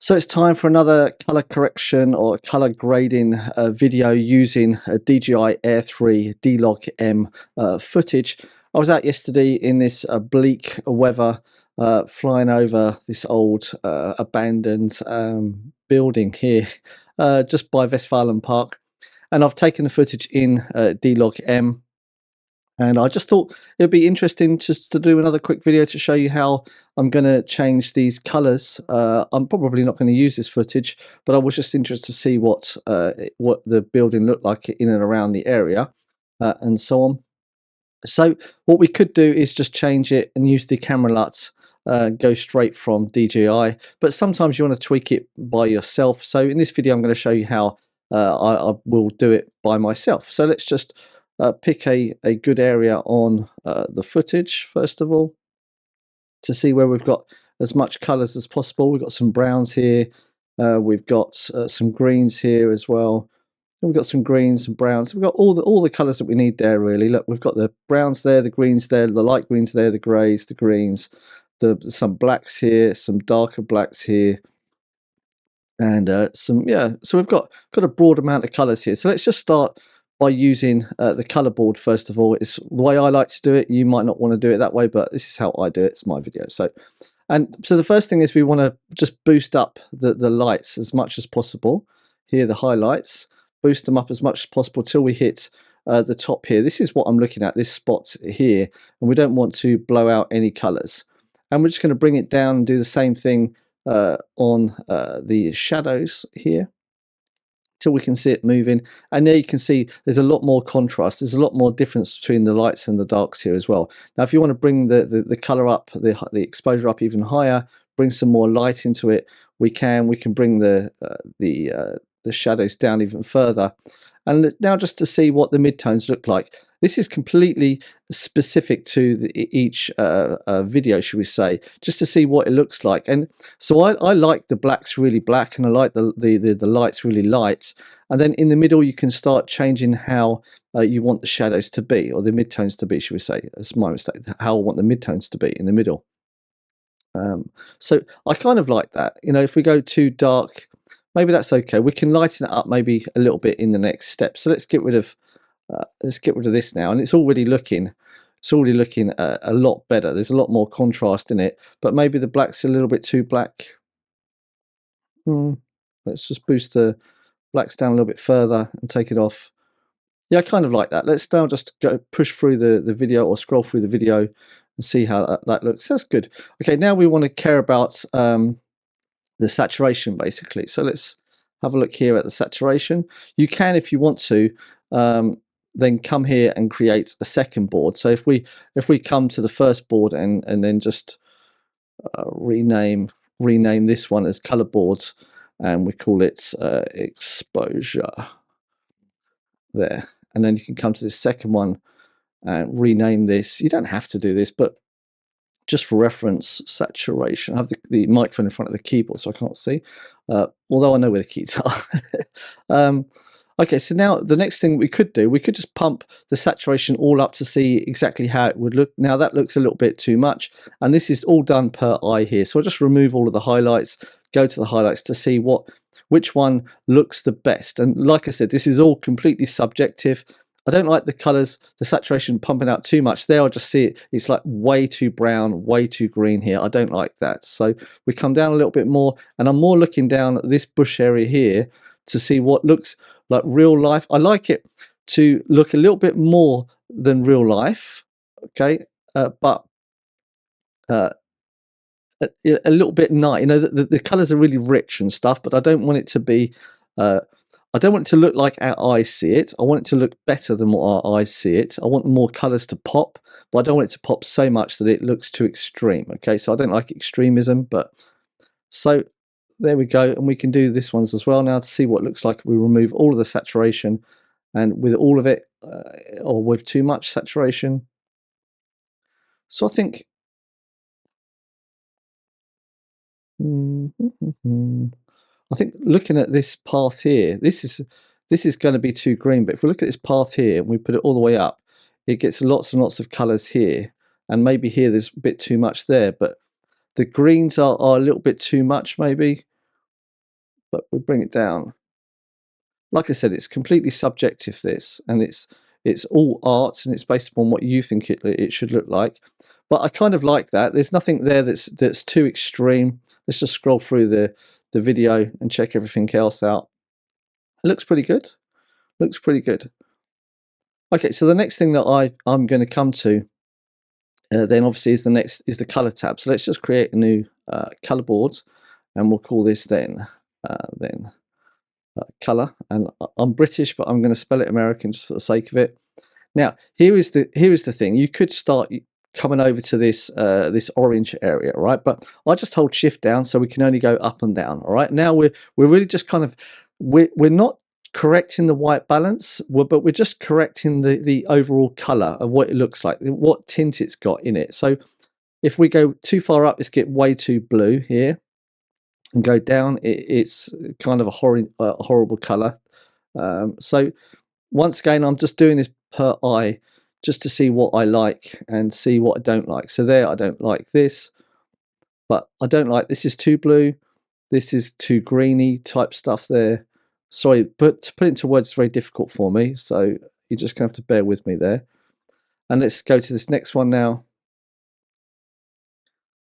So it's time for another color correction or color grading video using a DJI Air 3 DLog-M footage. I was out yesterday in this bleak weather, flying over this old abandoned building here just by Westfalen Park, and I've taken the footage in DLog-M. And I just thought it'd be interesting just to do another quick video to show you how I'm going to change these colors. I'm probably not going to use this footage, but I was just interested to see what the building looked like in and around the area, and so on. So what we could do is just change it and use the camera LUTs, go straight from DJI, but sometimes you want to tweak it by yourself. So in this video I'm going to show you how I will do it by myself. So let's just pick a good area on the footage first of all, to see where we've got as much colors as possible. We've got some browns here, we've got some greens here as well. We've got some greens and browns. We've got all the colours that we need there, really. Look, we've got the browns there, the greens there, the light greens there, the greys, the greens, some blacks here, some darker blacks here, and so we've got a broad amount of colours here. So let's just start by using the colour board first of all. It's the way I like to do it. You might not want to do it that way, but this is how I do it. It's my video. So the first thing is we want to just boost up the lights as much as possible. Here, the highlights. Boost them up as much as possible till we hit the top here. This is what I'm looking at, this spot here, and we don't want to blow out any colors. And we're just going to bring it down and do the same thing on the shadows here till we can see it moving. And there you can see there's a lot more contrast. There's a lot more difference between the lights and the darks here as well. Now if you want to bring the color up, the exposure up even higher, bring some more light into it, we can bring the shadows down even further. And now just to see what the midtones look like. This is completely specific to each video, should we say, just to see what it looks like. And so I like the blacks really black, and I like the lights really light. And then in the middle you can start changing how you want the shadows to be, or the midtones to be, should we say. That's my mistake, how I want the midtones to be in the middle. So I kind of like that. You know, if we go too dark, maybe that's okay. We can lighten it up maybe a little bit in the next step. So let's get rid of this now, and it's already looking a lot better. There's a lot more contrast in it, but maybe the black's a little bit too black. Let's just boost the blacks down a little bit further and take it off. Yeah, I kind of like that. Let's now just go push through the video, or scroll through the video, and see how that looks. That's good. Okay, now we want to care about the saturation basically. So let's have a look here at the saturation. You can, if you want to, then come here and create a second board. So if we come to the first board and then just rename this one as color boards, and we call it exposure there, and then you can come to this second one and rename this. You don't have to do this, but just for reference, saturation. I have the microphone in front of the keyboard, so I can't see, although I know where the keys are. Okay, so now the next thing we could do, we could just pump the saturation all up to see exactly how it would look. Now that looks a little bit too much, and this is all done per eye here. So I'll just remove all of the highlights, go to the highlights to see which one looks the best. And like I said, this is all completely subjective. I don't like the colors, the saturation pumping out too much there. I just see it's like way too brown, way too green here. I don't like that. So we come down a little bit more, and I'm more looking down at this bush area here to see what looks like real life. I like it to look a little bit more than real life, okay, but a little bit nice. You know, the colors are really rich and stuff, but I don't want it to be I don't want it to look like our eyes see it. I want it to look better than what our eyes see it. I want more colors to pop, but I don't want it to pop so much that it looks too extreme. Okay, so I don't like extremism, but so there we go. And we can do this ones as well now to see what it looks like. We remove all of the saturation, and with all of it, or with too much saturation. So I think I think looking at this path here, this is going to be too green. But if we look at this path here and we put it all the way up, it gets lots and lots of colors here, and maybe here there's a bit too much there. But the greens are a little bit too much maybe. but we bring it down. Like I said, it's completely subjective, this, and it's all art, and it's based upon what you think it should look like. But I kind of like that. There's nothing there that's too extreme. Let's just scroll through the video and check everything else out. It looks pretty good. Looks pretty good. Okay, so the next thing that I'm going to come to then obviously is the color tab. So let's just create a new color board, and we'll call this then color. And I'm British, but I'm going to spell it American just for the sake of it. Now here is the thing. You could start coming over to this this orange area, right? But I just hold shift down, so we can only go up and down. All right. Now we're really just kind of we're not correcting the white balance, but we're just correcting the overall color of what it looks like, what tint it's got in it. So if we go too far up, it's get way too blue here, and go down, it's kind of a horrible color. So once again, I'm just doing this per eye, just to see what I like and see what I don't like. So there, I don't like this, but I don't like this is too blue, this is too greeny type stuff there. Sorry, but to put it into words is very difficult for me, so you're just gonna have to bear with me there. And let's go to this next one now.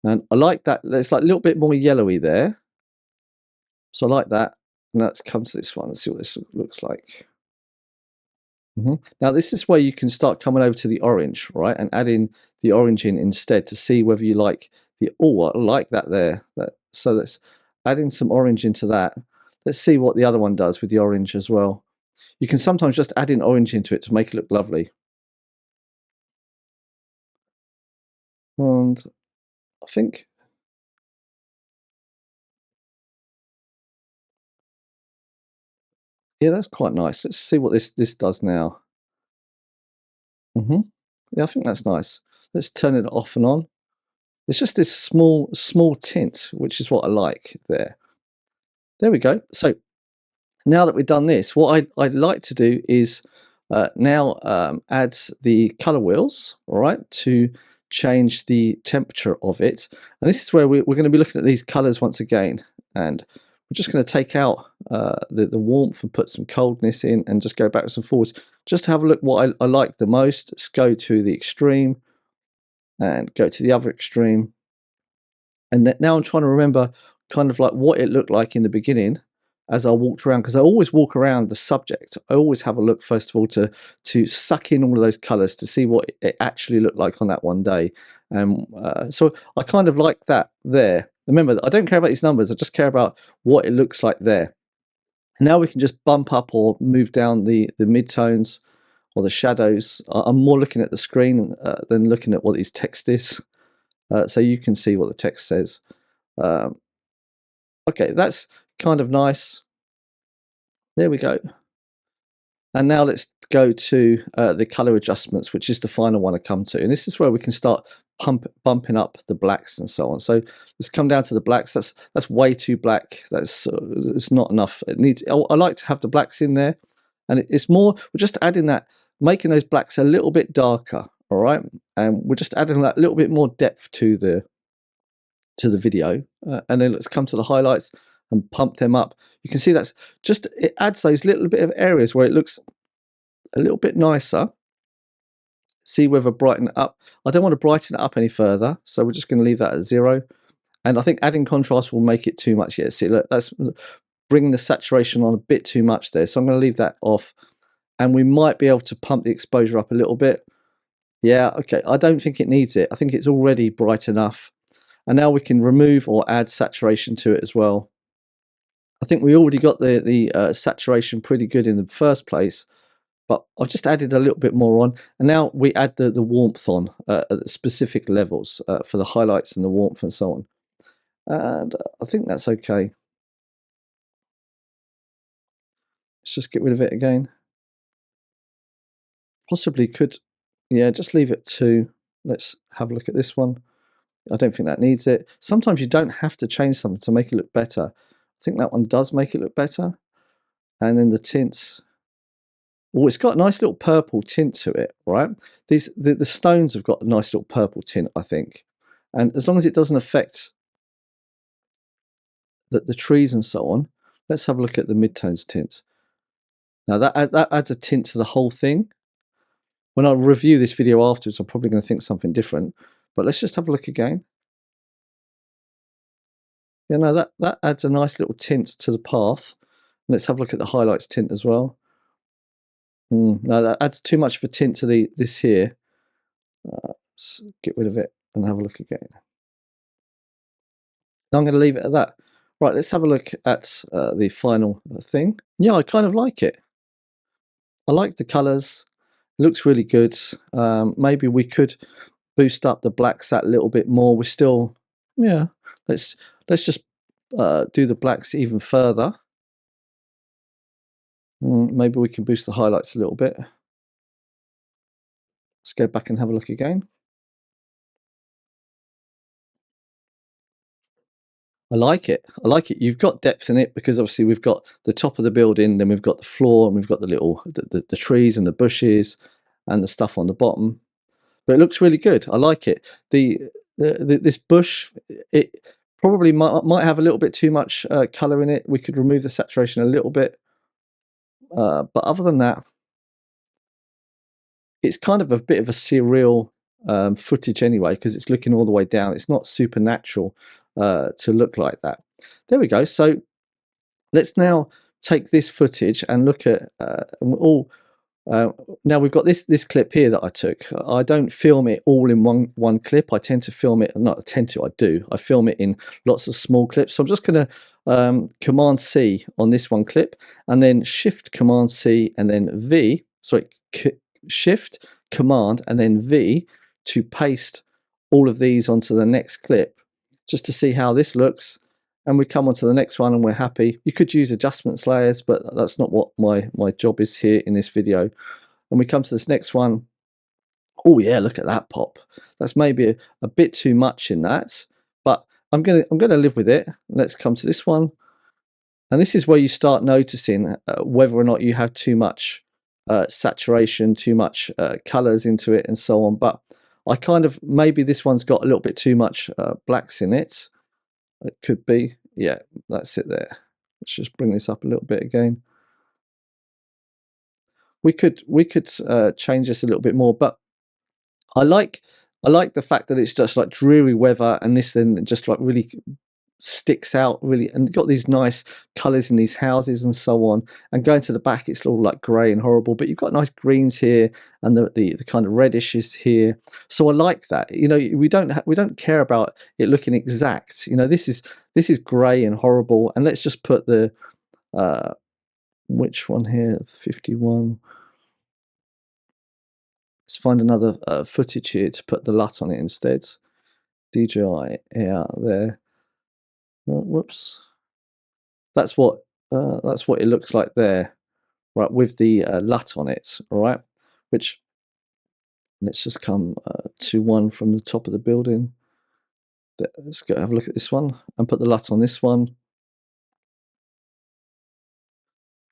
And I like that, it's like a little bit more yellowy there. So I like that. And let's come to this one and see what this looks like. Now this is where you can start coming over to the orange, right, and adding the orange in instead to see whether you like the, oh, I like that there. So let's add in some orange into that. Let's see what the other one does with the orange as well. You can sometimes just add in orange into it to make it look lovely. And I think, yeah, that's quite nice. Let's see what this does now. Yeah, I think that's nice. Let's turn it off and on. It's just this small tint, which is what I like there. There we go. So now that we've done this, what I'd like to do is now add the color wheels, all right, to change the temperature of it. And this is where we're going to be looking at these colors once again. And we're just going to take out the warmth and put some coldness in, and just go backwards and forwards, just to have a look what I like the most. Let's go to the extreme and go to the other extreme. And now I'm trying to remember kind of like what it looked like in the beginning as I walked around, because I always walk around the subject. I always have a look first of all to suck in all of those colors to see what it actually looked like on that one day. So I kind of like that there. Remember, I don't care about these numbers, I just care about what it looks like there. Now we can just bump up or move down the midtones or the shadows. I'm more looking at the screen than looking at what his text is. So you can see what the text says. Okay, that's kind of nice. There we go. And now let's go to the color adjustments, which is the final one I come to. And this is where we can start bumping up the blacks and so on. So let's come down to the blacks. That's way too black. That's it's not enough. It needs. I like to have the blacks in there, and it's more. We're just adding that, making those blacks a little bit darker. All right, and we're just adding that little bit more depth to the video. And then let's come to the highlights and pump them up. You can see that's just, it adds those little bit of areas where it looks a little bit nicer. See whether brighten it up. I don't want to brighten it up any further, so we're just going to leave that at 0. And I think adding contrast will make it too much. Yeah, see, look, that's bringing the saturation on a bit too much there. So I'm going to leave that off, and we might be able to pump the exposure up a little bit. Yeah, okay. I don't think it needs it. I think it's already bright enough. And now we can remove or add saturation to it as well. I think we already got the saturation pretty good in the first place, but I've just added a little bit more on. And now we add the warmth on at specific levels for the highlights and the warmth and so on. And I think that's okay. Let's just get rid of it again. Possibly could, yeah, just leave it to, let's have a look at this one. I don't think that needs it. Sometimes you don't have to change something to make it look better. I think that one does make it look better. And then the tints. Oh, it's got a nice little purple tint to it, right? The stones have got a nice little purple tint, I think. And as long as it doesn't affect the trees and so on, Let's have a look at the midtones tints. Now that adds a tint to the whole thing. When I review this video afterwards, I'm probably going to think something different. But let's just have a look again. Yeah, no, that adds a nice little tint to the path. Let's have a look at the highlights tint as well. No, that adds too much of a tint to this here. Let's get rid of it and have a look again. Now I'm going to leave it at that. Right, let's have a look at the final thing. Yeah, I kind of like it. I like the colours. It looks really good. Maybe we could boost up the blacks that little bit more. We're still, yeah. Let's just do the blacks even further. Maybe we can boost the highlights a little bit. Let's go back and have a look again. I like it. I like it. You've got depth in it because obviously we've got the top of the building, then we've got the floor, and we've got the little the trees and the bushes and the stuff on the bottom. But it looks really good. I like it. This bush, it probably might have a little bit too much color in it. We could remove the saturation a little bit, but other than that, it's kind of a bit of a surreal footage anyway, because it's looking all the way down. It's not supernatural to look like that. There we go. So let's now take this footage and look at now we've got this clip here that I took. I don't film it all in one clip. I tend to film it, not tend to, I do. I film it in lots of small clips. So I'm just going to Command C on this one clip, and then Shift Command C, and then V. Sorry, Shift Command and then V to paste all of these onto the next clip, just to see how this looks. And we come on to the next one and we're happy. You could use adjustments layers, but that's not what my job is here in this video. And we come to this next one. Oh yeah, look at that pop. That's maybe a bit too much in that, but I'm gonna live with it. Let's come to this one. And this is where you start noticing whether or not you have too much saturation, too much colors into it and so on. But I kind of, maybe this one's got a little bit too much blacks in it. It could be, yeah, that's it there. Let's just bring this up a little bit again. We could change this a little bit more, but I like the fact that it's just like dreary weather, and this then just like really sticks out really, and got these nice colors in these houses and so on. And going to the back, it's all like gray and horrible, but you've got nice greens here, and the kind of redishes here. So I like that. You know, we don't care about it looking exact. You know, this is gray and horrible. And let's just put the which one here, 51. Let's find another footage here to put the LUT on it instead. DJI Air there. Whoops. That's what it looks like there, right, with the LUT on it. All right, which, let's just come to one from the top of the building. Let's go have a look at this one and put the LUT on this one.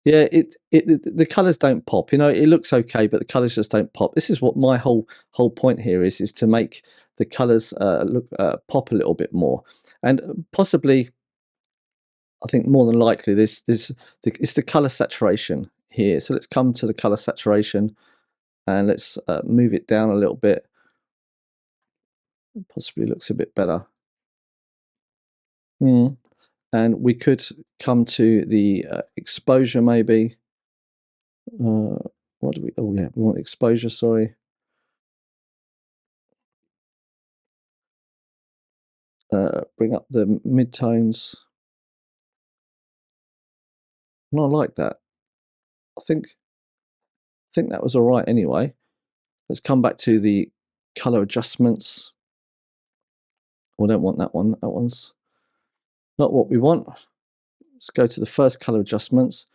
Yeah, the colors don't pop. You know, it looks okay, but the colors just don't pop. This is what my whole point here is to make the colors look pop a little bit more, and possibly, I think more than likely, it's the color saturation here. So let's come to the color saturation and let's move it down a little bit. Possibly looks a bit better. And we could come to the exposure maybe. What do we? Oh yeah, we want exposure. Sorry. Bring up the midtones. And I like that. I think that was all right anyway. Let's come back to the color adjustments. Oh, I don't want that one. That one's not what we want. Let's go to the first color adjustments,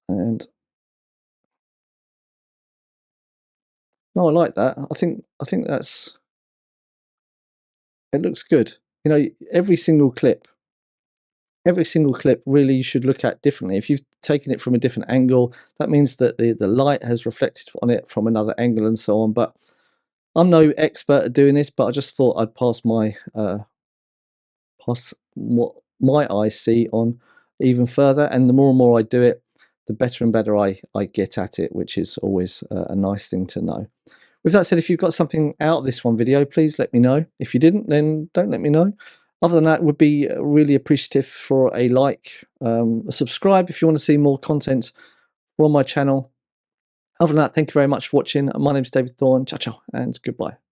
and no, I like that. I think that's, it looks good. You know, every single clip really you should look at differently. If you've taken it from a different angle, that means that the light has reflected on it from another angle and so on. But I'm no expert at doing this, but I just thought I'd pass what my eyes see on even further, and the more and more I do it, the better and better I get at it, which is always a nice thing to know. With that said, if you've got something out of this one video, please let me know. If you didn't, then don't let me know. Other than that, would be really appreciative for a like, a subscribe if you want to see more content from my channel. Other than that, thank you very much for watching. My name is David Thorne. Ciao, ciao, and goodbye.